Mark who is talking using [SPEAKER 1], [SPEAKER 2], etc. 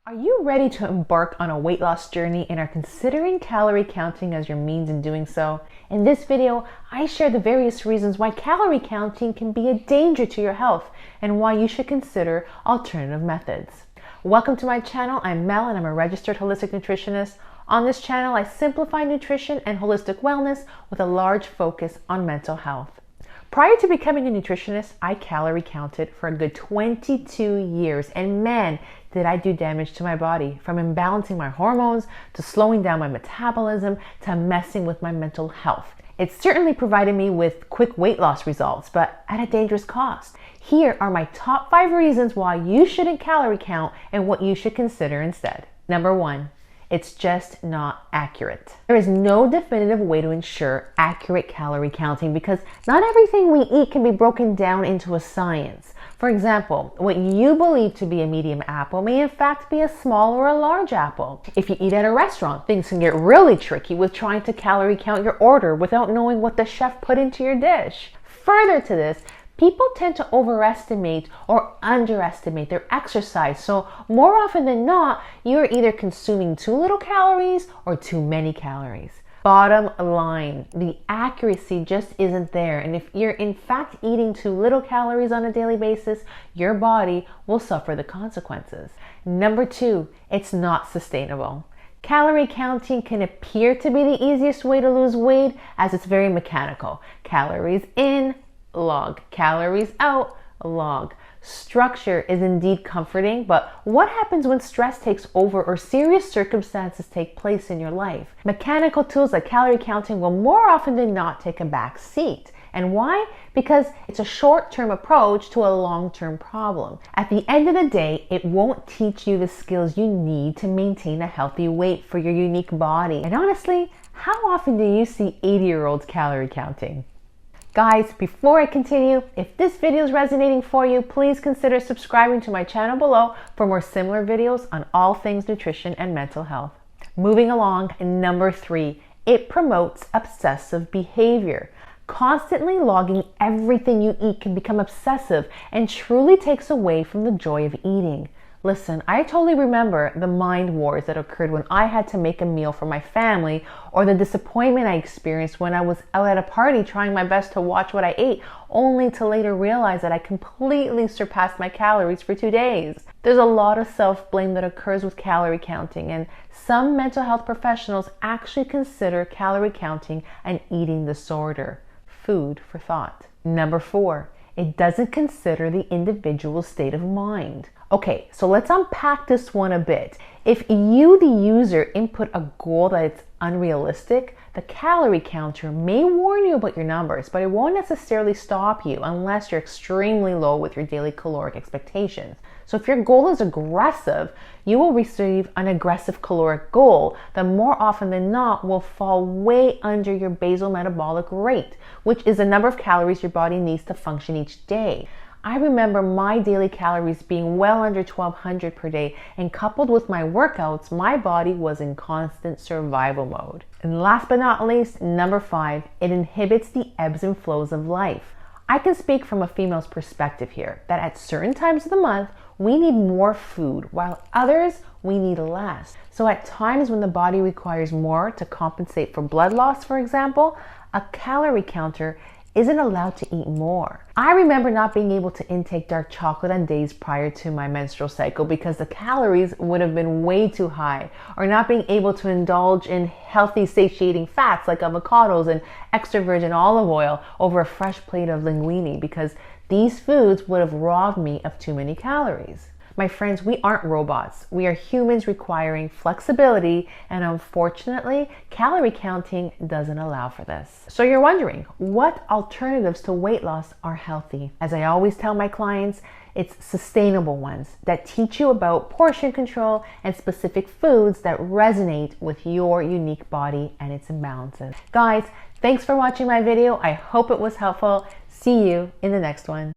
[SPEAKER 1] Are you ready to embark on a weight loss journey and are considering calorie counting as your means in doing so? In this video, I share the various reasons why calorie counting can be a danger to your health and why you should consider alternative methods. Welcome to my channel. I'm Mel and I'm a registered holistic nutritionist. On this channel, I simplify nutrition and holistic wellness with a large focus on mental health. Prior to becoming a nutritionist, I calorie counted for a good 22 years, and man, did I do damage to my body, from imbalancing my hormones to slowing down my metabolism to messing with my mental health. It certainly provided me with quick weight loss results, but at a dangerous cost. Here are my top 5 reasons why you shouldn't calorie count and what you should consider instead. Number 1. It's just not accurate. There is no definitive way to ensure accurate calorie counting because not everything we eat can be broken down into a science. For example, what you believe to be a medium apple may in fact be a small or a large apple. If you eat at a restaurant, things can get really tricky with trying to calorie count your order without knowing what the chef put into your dish. Further to this, people tend to overestimate or underestimate their exercise. So more often than not, you're either consuming too little calories or too many calories. Bottom line, the accuracy just isn't there. And if you're in fact eating too little calories on a daily basis, your body will suffer the consequences. Number 2, it's not sustainable. Calorie counting can appear to be the easiest way to lose weight as it's very mechanical. Calories in, log. Calories out, log. Structure is indeed comforting, but what happens when stress takes over or serious circumstances take place in your life? Mechanical tools like calorie counting will more often than not take a back seat. And why? Because it's a short-term approach to a long-term problem. At the end of the day, it won't teach you the skills you need to maintain a healthy weight for your unique body. And honestly, how often do you see 80-year-olds calorie counting? Guys, before I continue, if this video is resonating for you, please consider subscribing to my channel below for more similar videos on all things nutrition and mental health. Moving along, number 3, it promotes obsessive behavior. Constantly logging everything you eat can become obsessive and truly takes away from the joy of eating. Listen, I totally remember the mind wars that occurred when I had to make a meal for my family, or the disappointment I experienced when I was out at a party trying my best to watch what I ate, only to later realize that I completely surpassed my calories for 2 days. There's a lot of self-blame that occurs with calorie counting, and some mental health professionals actually consider calorie counting an eating disorder. Food for thought. Number 4, it doesn't consider the individual's state of mind. Okay, so let's unpack this one a bit. If you, the user, input a goal that it's unrealistic, the calorie counter may warn you about your numbers, but it won't necessarily stop you unless you're extremely low with your daily caloric expectations. So if your goal is aggressive, you will receive an aggressive caloric goal that more often than not will fall way under your basal metabolic rate, which is the number of calories your body needs to function each day. I remember my daily calories being well under 1,200 per day, and coupled with my workouts, my body was in constant survival mode. And last but not least, number 5, it inhibits the ebbs and flows of life. I can speak from a female's perspective here, that at certain times of the month, we need more food, while others, we need less. So at times when the body requires more to compensate for blood loss, for example, a calorie counter isn't allowed to eat more. I remember not being able to intake dark chocolate on days prior to my menstrual cycle because the calories would have been way too high, or not being able to indulge in healthy satiating fats like avocados and extra virgin olive oil over a fresh plate of linguine because these foods would have robbed me of too many calories. My friends, we aren't robots. We are humans requiring flexibility, and unfortunately, calorie counting doesn't allow for this. So you're wondering, what alternatives to weight loss are healthy? As I always tell my clients, it's sustainable ones that teach you about portion control and specific foods that resonate with your unique body and its imbalances. Guys, thanks for watching my video. I hope it was helpful. See you in the next one.